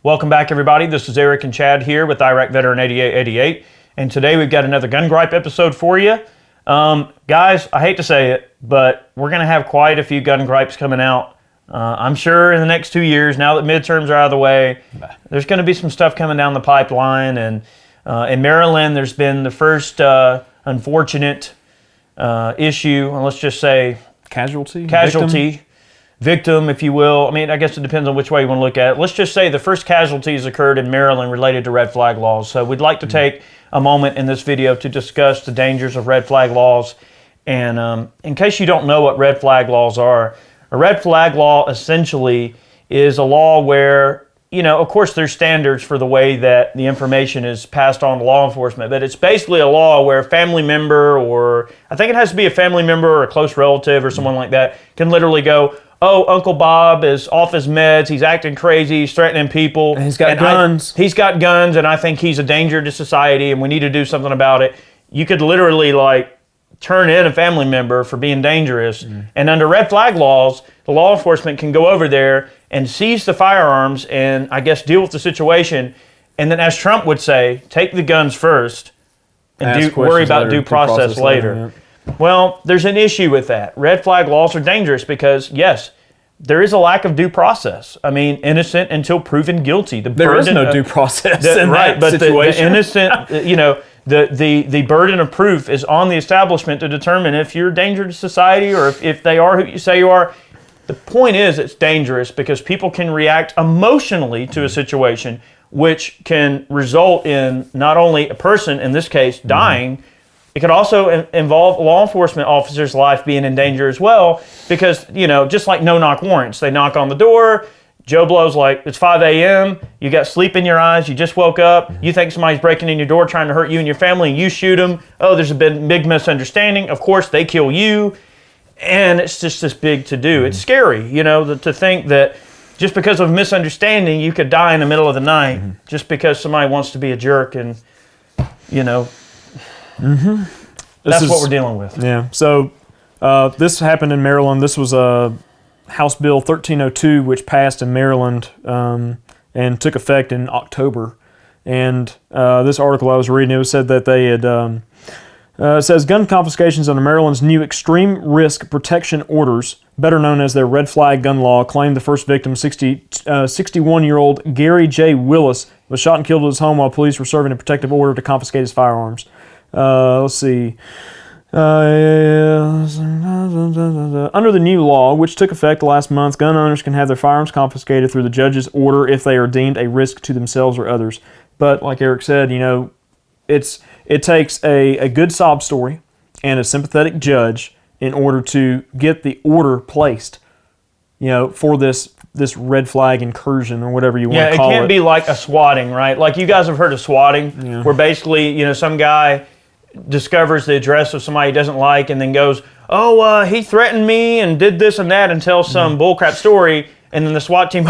Welcome back, everybody. This is Eric and Chad here with Iraq Veteran 8888, and today we've got another Gun Gripe episode for you. Guys, I hate to say it, but we're going to have quite a few gun gripes coming out. I'm sure in the next 2 years, now that midterms are out of the way, there's going to be some stuff coming down the pipeline. And in Maryland, there's been the first unfortunate issue, and let's just say casualty. Victim, if you will. I mean, I guess it depends on which way you want to look at it. Let's just say the first casualties occurred in Maryland related to red flag laws. So we'd like to take a moment in this video to discuss the dangers of red flag laws. And in case you don't know what red flag laws are, a red flag law essentially is a law where, you know, of course there's standards for the way that the information is passed on to law enforcement, but it's basically a law where a family member, or I think it has to be a family member or a close relative or someone like that, can literally go, oh, Uncle Bob is off his meds, he's acting crazy, he's threatening people. And he's got guns. He's got guns, and I think he's a danger to society, and we need to do something about it. You could literally, like, turn in a family member for being dangerous. And under red flag laws, the law enforcement can go over there and seize the firearms and, I guess, deal with the situation. And then, as Trump would say, take the guns first and worry about due process later. Yeah. Well, there's an issue with that. Red flag laws are dangerous because, yes, there is a lack of due process. I mean, innocent until proven guilty. There is no due process in that situation. The innocent, you know, the burden of proof is on the establishment to determine if you're a danger to society or if they are who you say you are. The point is, it's dangerous because people can react emotionally to a situation, which can result in not only a person, in this case, dying. It could also involve law enforcement officers' life being in danger as well, because, you know, just like no-knock warrants, they knock on the door, Joe Blow's like, it's 5 a.m., you got sleep in your eyes, you just woke up, you think somebody's breaking in your door trying to hurt you and your family, and you shoot them. Oh, there's a big misunderstanding. Of course, they kill you, and it's just this big to-do. It's scary, you know, to think that just because of misunderstanding, you could die in the middle of the night just because somebody wants to be a jerk and, you know, that's what we're dealing with. Yeah. So this happened in Maryland. This was House Bill 1302, which passed in Maryland and took effect in October. And this article I was reading, it said that they had, it says gun confiscations under Maryland's new extreme risk protection orders, better known as their red flag gun law, claimed the first victim, 61-year-old Gary J. Willis, was shot and killed at his home while police were serving a protective order to confiscate his firearms. Let's see. Under the new law, which took effect last month, gun owners can have their firearms confiscated through the judge's order if they are deemed a risk to themselves or others. But like Eric said, you know, it takes a good sob story and a sympathetic judge in order to get the order placed, you know, for this red flag incursion or whatever you want to call it. Yeah, it can't be like a swatting, right? Like you guys have heard of swatting, where basically, you know, some guy discovers the address of somebody he doesn't like and then goes, oh, he threatened me and did this and that and tells some bullcrap story, and then the SWAT team,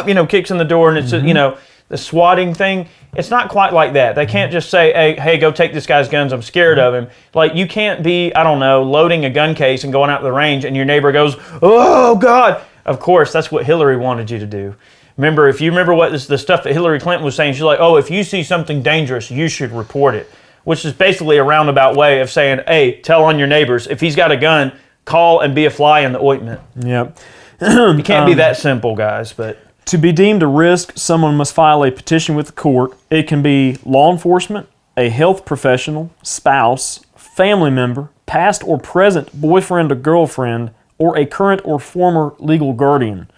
you know, kicks in the door, and it's, you know, the swatting thing. It's not quite like that. They can't just say, hey, go take this guy's guns, I'm scared of him. Like, you can't be, I don't know, loading a gun case and going out to the range and your neighbor goes, oh, God. Of course, that's what Hillary wanted you to do. Remember, if you remember what the stuff that Hillary Clinton was saying, she's like, oh, if you see something dangerous, you should report it, which is basically a roundabout way of saying, hey, tell on your neighbors. If he's got a gun, call and be a fly in the ointment. Yep. You can't be that simple, guys. But to be deemed a risk, someone must file a petition with the court. It can be law enforcement, a health professional, spouse, family member, past or present boyfriend or girlfriend, or a current or former legal guardian.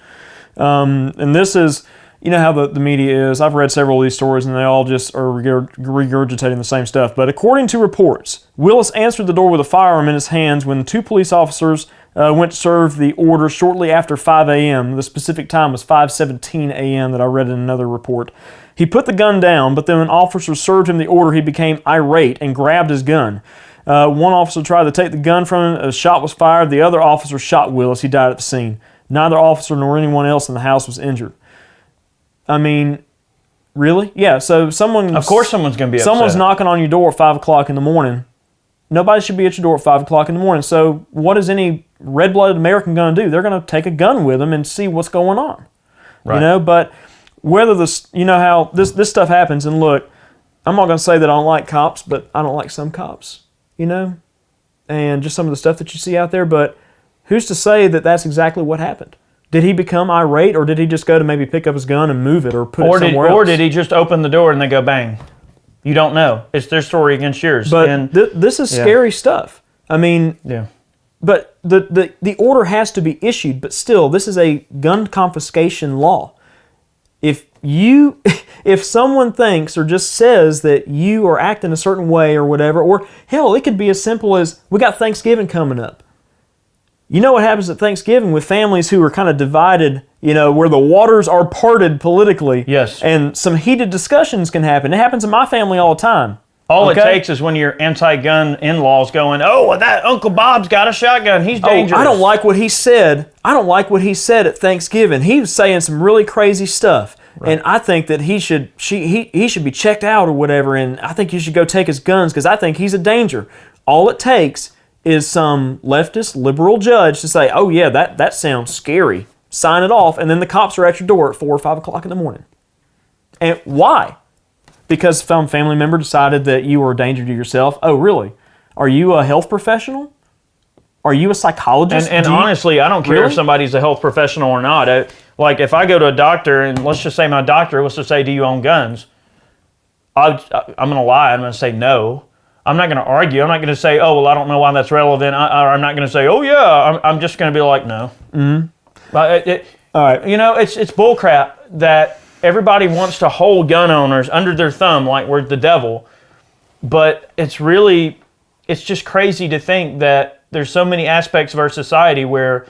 And this is, you know how the media is. I've read several of these stories and they all just are regurgitating the same stuff. But according to reports, Willis answered the door with a firearm in his hands when two police officers went to serve the order shortly after 5 a.m. The specific time was 5:17 a.m. that I read in another report. He put the gun down, but then when officers served him the order, he became irate and grabbed his gun. One officer tried to take the gun from him. A shot was fired. The other officer shot Willis. He died at the scene. Neither officer nor anyone else in the house was injured. I mean, really? Yeah, so someone... Of course someone's going to be upset. Someone's knocking on your door at 5 o'clock in the morning. Nobody should be at your door at 5 o'clock in the morning. So what is any red-blooded American going to do? They're going to take a gun with them and see what's going on. Right. You know, but whether this, you know how this stuff happens, and look, I'm not going to say that I don't like cops, but I don't like some cops, you know, and just some of the stuff that you see out there, but who's to say that that's exactly what happened? Did he become irate, or did he just go to maybe pick up his gun and move it, or put it somewhere else? Or did he just open the door and they go bang? You don't know. It's their story against yours. But this is scary stuff. I mean, but the order has to be issued, but still, this is a gun confiscation law. If someone thinks or just says that you are acting a certain way or whatever, or hell, it could be as simple as, we got Thanksgiving coming up. You know what happens at Thanksgiving with families who are kind of divided, you know, where the waters are parted politically. Yes. And some heated discussions can happen. It happens in my family all the time. All it takes is when your anti-gun in-laws going, oh, well, that Uncle Bob's got a shotgun. He's dangerous. I don't like what he said. I don't like what he said at Thanksgiving. He was saying some really crazy stuff. Right. And I think that he should be checked out or whatever, and I think you should go take his guns because I think he's a danger. All it takes is some leftist, liberal judge to say, oh yeah, that sounds scary. Sign it off, and then the cops are at your door at 4 or 5 o'clock in the morning. And why? Because some family member decided that you were a danger to yourself. Oh, really? Are you a health professional? Are you a psychologist? And honestly, I don't care if somebody's a health professional or not. Like if I go to a doctor, and let's just say my doctor was to say, do you own guns? I'm going to lie. I'm going to say no. I'm not going to argue. I'm not going to say, oh, well, I don't know why that's relevant. I'm not going to say, oh, yeah. I'm just going to be like, no. Mm-hmm. All right. You know, it's bullcrap that everybody wants to hold gun owners under their thumb like we're the devil. But it's just crazy to think that there's so many aspects of our society where,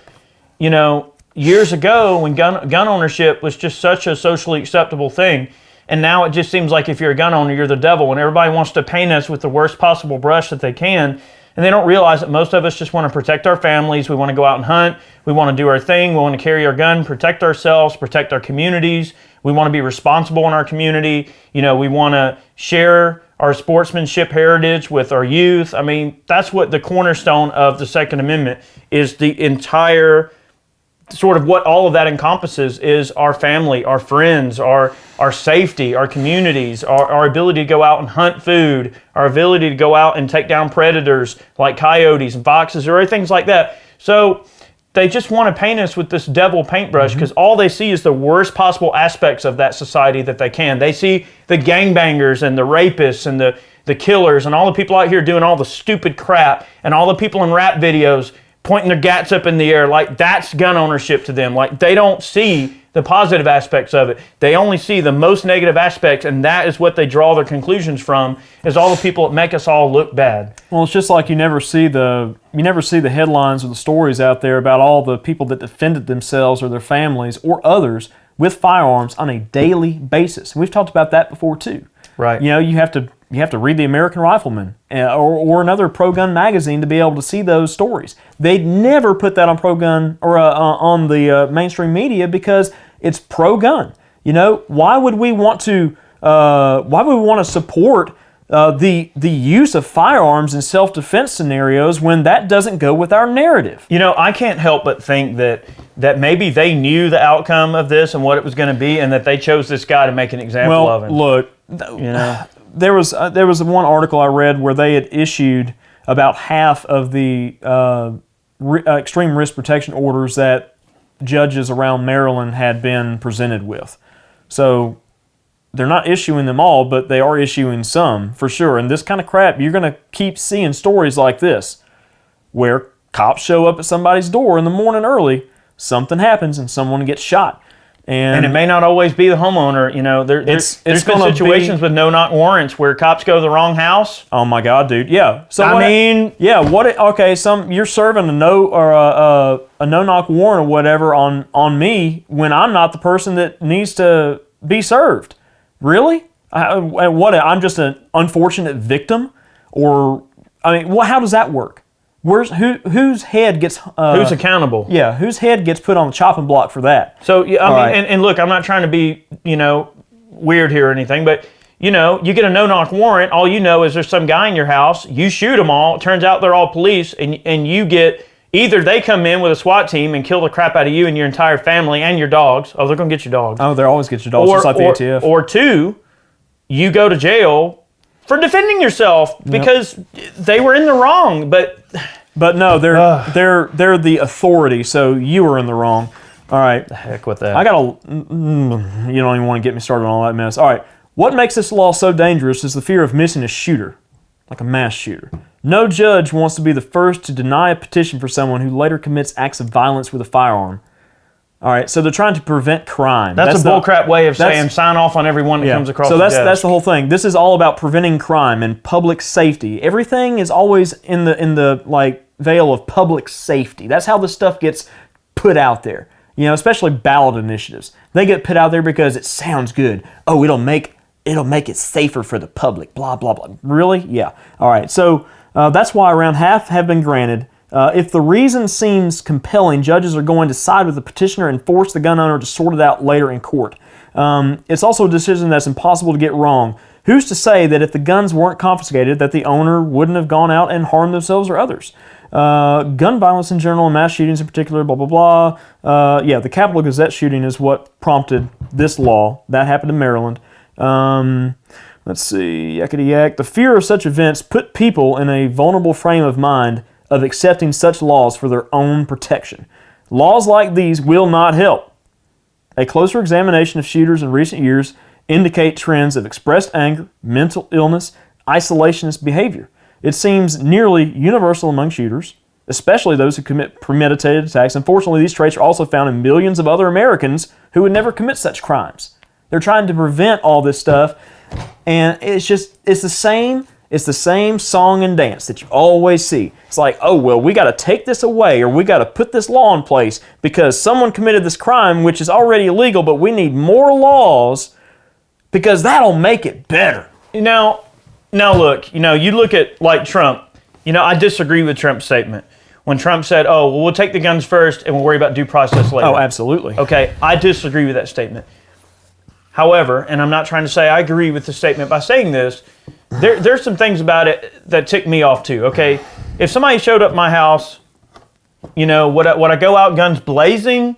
you know, years ago when gun ownership was just such a socially acceptable thing, and now it just seems like if you're a gun owner, you're the devil, and everybody wants to paint us with the worst possible brush that they can, and they don't realize that most of us just want to protect our families. We want to go out and hunt. We want to do our thing. We want to carry our gun, protect ourselves, protect our communities. We want to be responsible in our community. You know, we want to share our sportsmanship heritage with our youth. I mean, that's what the cornerstone of the Second Amendment is. The entire sort of what all of that encompasses is our family, our friends, our safety, our communities, our ability to go out and hunt food, our ability to go out and take down predators like coyotes and foxes or things like that. So they just want to paint us with this devil paintbrush because all they see is the worst possible aspects of that society that they can. They see the gangbangers and the rapists and the killers and all the people out here doing all the stupid crap and all the people in rap videos pointing their gats up in the air, like that's gun ownership to them. Like they don't see the positive aspects of it. They only see the most negative aspects, and that is what they draw their conclusions from, is all the people that make us all look bad. Well, it's just like you never see the headlines or the stories out there about all the people that defended themselves or their families or others with firearms on a daily basis. And we've talked about that before too. Right. You know, you have to read the American Rifleman or another pro-gun magazine to be able to see those stories. They'd never put that on pro-gun or on the mainstream media because it's pro-gun. You know, why would we want to support the use of firearms in self-defense scenarios when that doesn't go with our narrative? You know, I can't help but think that maybe they knew the outcome of this and what it was going to be, and that they chose this guy to make an example of him. Look, you know, there was one article I read where they had issued about half of the extreme risk protection orders that judges around Maryland had been presented with. So they're not issuing them all, but they are issuing some for sure. And this kind of crap, you're going to keep seeing stories like this where cops show up at somebody's door in the morning early, something happens, and someone gets shot. And it may not always be the homeowner. You know, there's been situations with no-knock warrants where cops go to the wrong house. Oh my God, dude! Yeah. So Okay, you're serving a no-knock warrant or whatever on me when I'm not the person that needs to be served. Really? I'm just an unfortunate victim, or I mean, how does that work? Whose head gets who's accountable? Yeah, whose head gets put on the chopping block for that? So I mean, and look, I'm not trying to be weird here or anything, but you get a no-knock warrant. All you know is there's some guy in your house. You shoot them all. It turns out they're all police, and you get either they come in with a SWAT team and kill the crap out of you and your entire family and your dogs. Oh, they're going to get your dogs. Oh, they're always get your dogs, just like the ATF. Or two, you go to jail for defending yourself because they were in the wrong. But no, they're the authority, so you were in the wrong. All right. The heck with that. You don't even want to get me started on all that mess. All right. What makes this law so dangerous is the fear of missing a shooter, like a mass shooter. No judge wants to be the first to deny a petition for someone who later commits acts of violence with a firearm. All right, so they're trying to prevent crime. That's a bullcrap way of saying sign off on everyone that comes across the desk. So that's the whole thing. This is all about preventing crime and public safety. Everything is always in the like veil of public safety. That's how this stuff gets put out there. Especially ballot initiatives. They get put out there because it sounds good. Oh, it'll make it safer for the public. Blah blah blah. Really? Yeah. All right. So that's why around half have been granted. If the reason seems compelling, judges are going to side with the petitioner and force the gun owner to sort it out later in court. It's also a decision that's impossible to get wrong. Who's to say that if the guns weren't confiscated, that the owner wouldn't have gone out and harmed themselves or others? Gun violence in general and mass shootings in particular, blah, blah, blah. The Capitol Gazette shooting is what prompted this law. That happened in Maryland. Let's see, yakety yak. The fear of such events put people in a vulnerable frame of mind of accepting such laws for their own protection. Laws like these will not help. A closer examination of shooters in recent years indicate trends of expressed anger, mental illness, isolationist behavior. It seems nearly universal among shooters, especially those who commit premeditated attacks. Unfortunately, these traits are also found in millions of other Americans who would never commit such crimes. They're trying to prevent all this stuff, and it's the same song and dance that you always see. It's like, oh, well, we got to take this away, or we got to put this law in place because someone committed this crime, which is already illegal, but we need more laws because that'll make it better. Now look, you look at like Trump. I disagree with Trump's statement. When Trump said, oh, well, we'll take the guns first and we'll worry about due process later. Oh, absolutely. Okay, I disagree with that statement. However, and I'm not trying to say I agree with the statement by saying this, there's some things about it that tick me off too, okay? If somebody showed up at my house, would I go out guns blazing?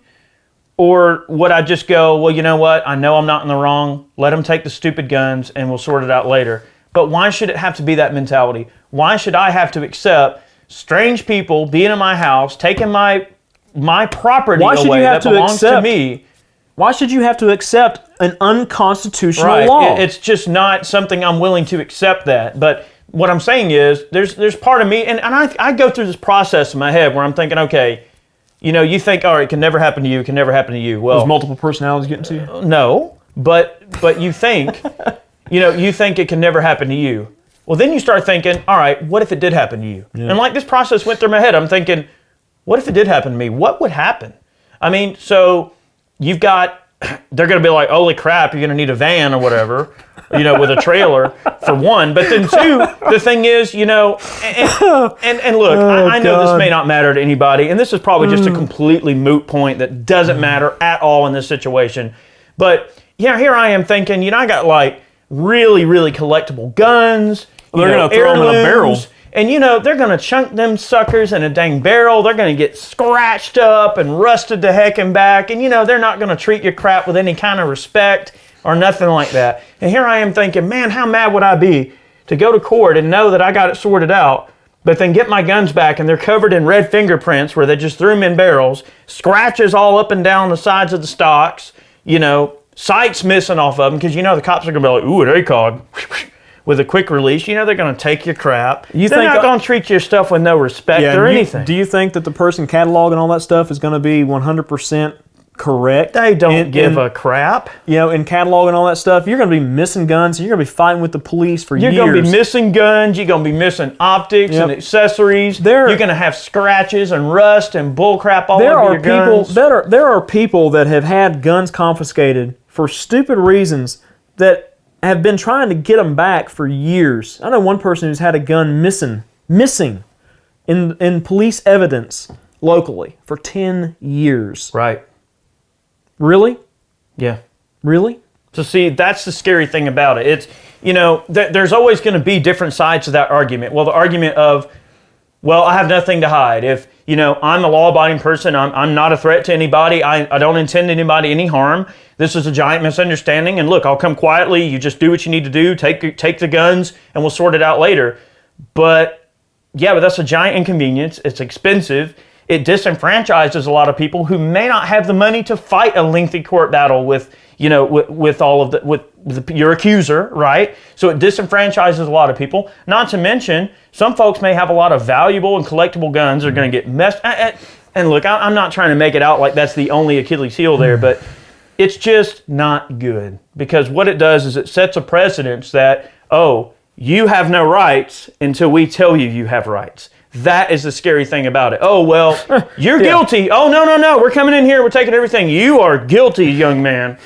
Or would I just go, well, you know what? I know I'm not in the wrong. Let them take the stupid guns and we'll sort it out later. But why should it have to be that mentality? Why should I have to accept strange people being in my house, taking my property away that belongs to me? Why should you have to accept an unconstitutional law? It's just not something I'm willing to accept that. But what I'm saying is, there's part of me, and I go through this process in my head where I'm thinking, okay, you think, all right, it can never happen to you, it can never happen to you. Well, there's multiple personalities getting to you? No, but you think... you think it can never happen to you. Well, then you start thinking, all right, what if it did happen to you? Yeah. And like this process went through my head. I'm thinking, what if it did happen to me? What would happen? I mean, so they're going to be like, holy crap, you're going to need a van or whatever, with a trailer for one. But then two, the thing is, and look, I know this may not matter to anybody, and this is probably just a completely moot point that doesn't matter at all in this situation. But here I am thinking, I got like, really, really collectible guns. They're going to throw them in a barrel. And, they're going to chunk them suckers in a dang barrel. They're going to get scratched up and rusted to heck and back. And, they're not going to treat your crap with any kind of respect or nothing like that. And here I am thinking, man, how mad would I be to go to court and know that I got it sorted out, but then get my guns back and they're covered in red fingerprints where they just threw them in barrels, scratches all up and down the sides of the stocks, sights missing off of them because the cops are going to be like, ooh, an ACOG with a quick release. They're going to take your crap. They're not going to treat your stuff with no respect or anything. Do you think that the person cataloging all that stuff is going to be 100% correct? They don't give a crap. In cataloging all that stuff, you're going to be missing guns and you're going to be fighting with the police for years. You're going to be missing guns. You're going to be missing optics and accessories. You're going to have scratches and rust and bullcrap all over your guns. There are people that have had guns confiscated for stupid reasons that have been trying to get them back for years. I know one person who's had a gun missing in police evidence locally for 10 years. Right. Really? Yeah. Really? So see, that's the scary thing about it. It's, there's always going to be different sides to that argument. Well, the argument of, well, I have nothing to hide. If I'm a law-abiding person. I'm not a threat to anybody. I don't intend anybody any harm. This is a giant misunderstanding. And look, I'll come quietly. You just do what you need to do. Take the guns, and we'll sort it out later. But that's a giant inconvenience. It's expensive. It disenfranchises a lot of people who may not have the money to fight a lengthy court battle with your accuser, right? So it disenfranchises a lot of people. Not to mention, some folks may have a lot of valuable and collectible guns that are going to get messed. And look, I'm not trying to make it out like that's the only Achilles heel there, but it's just not good, because what it does is it sets a precedence that, you have no rights until we tell you have rights. That is the scary thing about it. Oh, well, you're guilty. Oh, no. We're coming in here. We're taking everything. You are guilty, young man.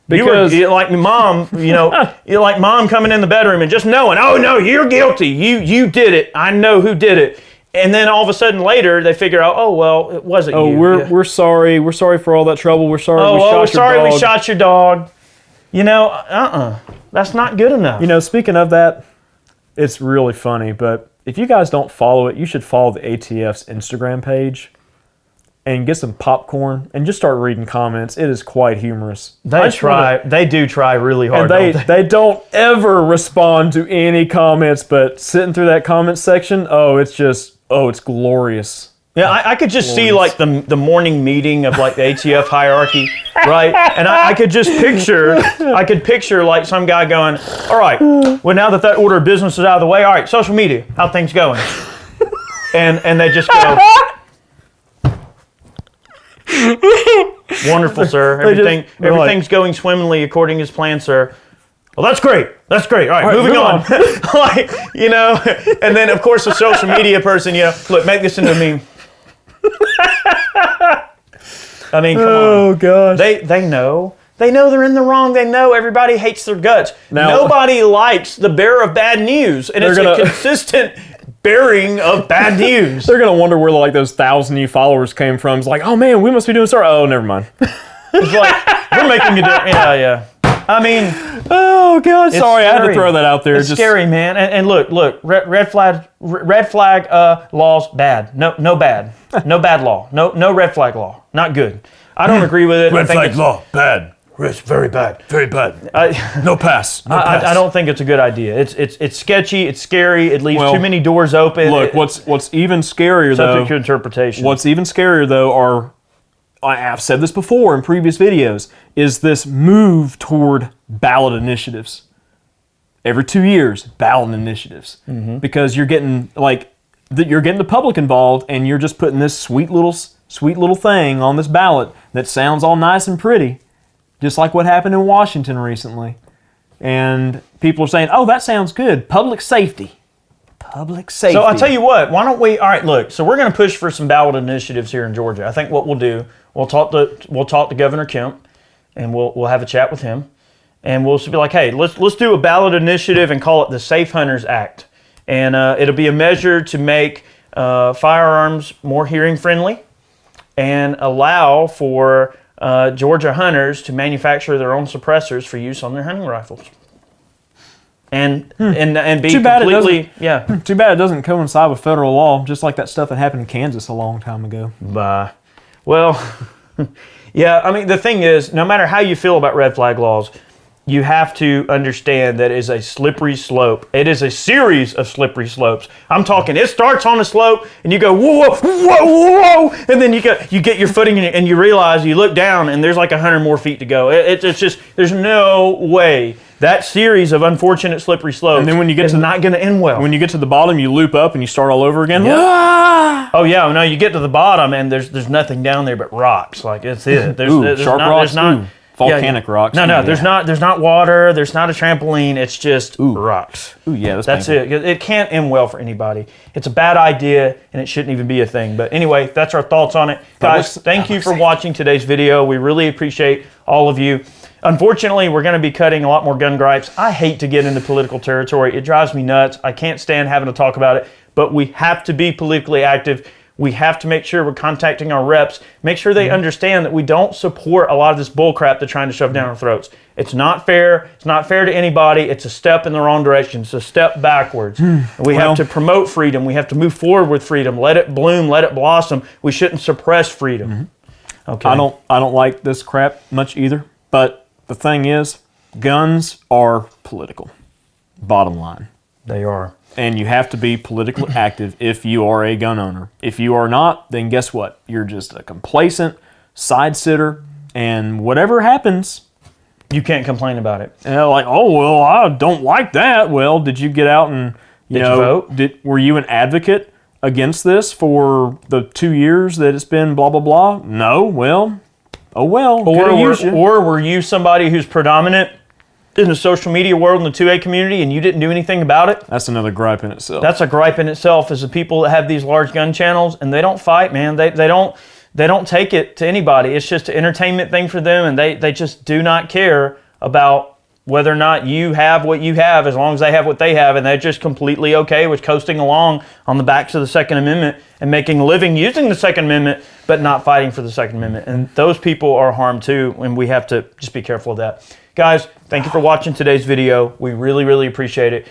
Because you're like mom, you're like mom coming in the bedroom and just knowing, oh, no, you're guilty. You did it. I know who did it. And then all of a sudden later they figure out, oh, well, it wasn't you. We're sorry. We're sorry for all that trouble. We're sorry we're sorry we shot your dog. That's not good enough. Speaking of that, it's really funny, but if you guys don't follow it, you should follow the ATF's Instagram page and get some popcorn and just start reading comments. It is quite humorous. They do try really hard. And they don't ever respond to any comments, but sitting through that comment section, it's glorious. Yeah, I could just see like the morning meeting of like the ATF hierarchy, right? And I could just picture like some guy going, all right, well, now that order of business is out of the way, all right, social media, how things going? And they just go, wonderful, sir. Everything's going swimmingly according to plan, sir. Well, that's great. All right, moving on. And then of course the social media person, look, make this into a meme. I mean, come on. Oh, gosh. They know. They know they're in the wrong. They know everybody hates their guts. Nobody likes the bearer of bad news. And it's a consistent bearing of bad news. They're going to wonder where like those 1,000 new followers came from. It's like, oh man, we must be doing sorry. Oh, never mind. It's like, we're making you do it. Yeah. I mean, oh god, sorry, I had to throw that out there. It's scary, man. And look, red flag laws bad. No bad law. No red flag law. Not good. I don't agree with it. Red flag law bad. It's very bad. Very bad. No pass. I don't think it's a good idea. It's sketchy. It's scary. It leaves too many doors open. Look, what's even scarier though? Subject to interpretation. What's even scarier though are, I've said this before in previous videos, is this move toward ballot initiatives. Every 2 years, ballot initiatives. Mm-hmm. Because you're getting the public involved, and you're just putting this sweet little thing on this ballot that sounds all nice and pretty, just like what happened in Washington recently. And people are saying, oh, that sounds good. Public safety. So I'll tell you what, why don't we, all right, look, so we're going to push for some ballot initiatives here in Georgia. I think what we'll do, we'll talk to Governor Kemp, and we'll have a chat with him, and we'll be like, hey, let's do a ballot initiative and call it the Safe Hunters Act. And it'll be a measure to make firearms more hearing friendly and allow for Georgia hunters to manufacture their own suppressors for use on their hunting rifles. And be Too bad completely, Too bad it doesn't coincide with federal law, just like that stuff that happened in Kansas a long time ago. Well, yeah, I mean, the thing is, no matter how you feel about red flag laws, you have to understand that it is a slippery slope. It is a series of slippery slopes. I'm talking, it starts on a slope, and you go, whoa, whoa, whoa, and then you get your footing, and you realize, you look down, and there's like 100 more feet to go. It's just, there's no way. That series of unfortunate slippery slopes and then when you get is not going to end well. When you get to the bottom, you loop up and you start all over again. Yeah. Ah! Oh yeah, no, you get to the bottom and there's nothing down there but rocks. Like it's it. There's sharp rocks. There's not volcanic rocks. No, there's not water. There's not a trampoline. It's just rocks. Ooh, yeah, that's it. It can't end well for anybody. It's a bad idea and it shouldn't even be a thing. But anyway, that's our thoughts on it, guys. Thank you for watching today's video. We really appreciate all of you. Unfortunately, we're going to be cutting a lot more gun gripes. I hate to get into political territory. It drives me nuts. I can't stand having to talk about it, but we have to be politically active. We have to make sure we're contacting our reps, make sure they understand that we don't support a lot of this bull crap they're trying to shove down our throats. It's not fair. It's not fair to anybody. It's a step in the wrong direction. It's a step backwards. We have to promote freedom. We have to move forward with freedom. Let it bloom. Let it blossom. We shouldn't suppress freedom. Okay. I don't like this crap much either. But the thing is, guns are political. Bottom line. They are. And you have to be politically active if you are a gun owner. If you are not, then guess what? You're just a complacent side sitter, and whatever happens, you can't complain about it. Like, oh well, I don't like that. Well, did you get out and you vote? Were you an advocate against this for the 2 years that it's been blah blah blah? No. Well, oh well. Or were you somebody who's predominant in the social media world in the 2A community and you didn't do anything about it? That's another gripe in itself. That's a gripe in itself, is the people that have these large gun channels and they don't fight, man. They don't take it to anybody. It's just an entertainment thing for them, and they just do not care about whether or not you have what you have, as long as they have what they have, and they're just completely okay with coasting along on the backs of the Second Amendment and making a living using the Second Amendment, but not fighting for the Second Amendment. And those people are harmed too, and we have to just be careful of that. Guys, thank you for watching today's video. We really, really appreciate it.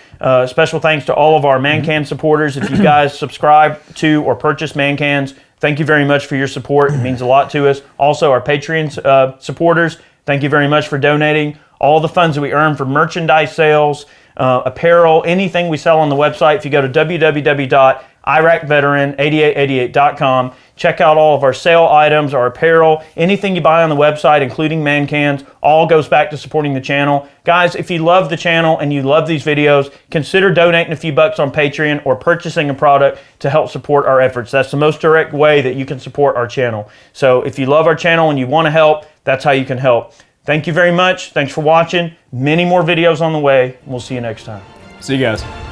Special thanks to all of our Man-Can supporters. If you guys subscribe to or purchase Man-Cans, thank you very much for your support. It means a lot to us. Also, our Patreon supporters, thank you very much for donating. All the funds that we earn from merchandise sales, apparel, anything we sell on the website, if you go to www.iraqveteran8888.com, check out all of our sale items, our apparel, anything you buy on the website, including Man-Cans, all goes back to supporting the channel. Guys, if you love the channel and you love these videos, consider donating a few bucks on Patreon or purchasing a product to help support our efforts. That's the most direct way that you can support our channel. So if you love our channel and you want to help, that's how you can help. Thank you very much. Thanks for watching. Many more videos on the way. We'll see you next time. See you guys.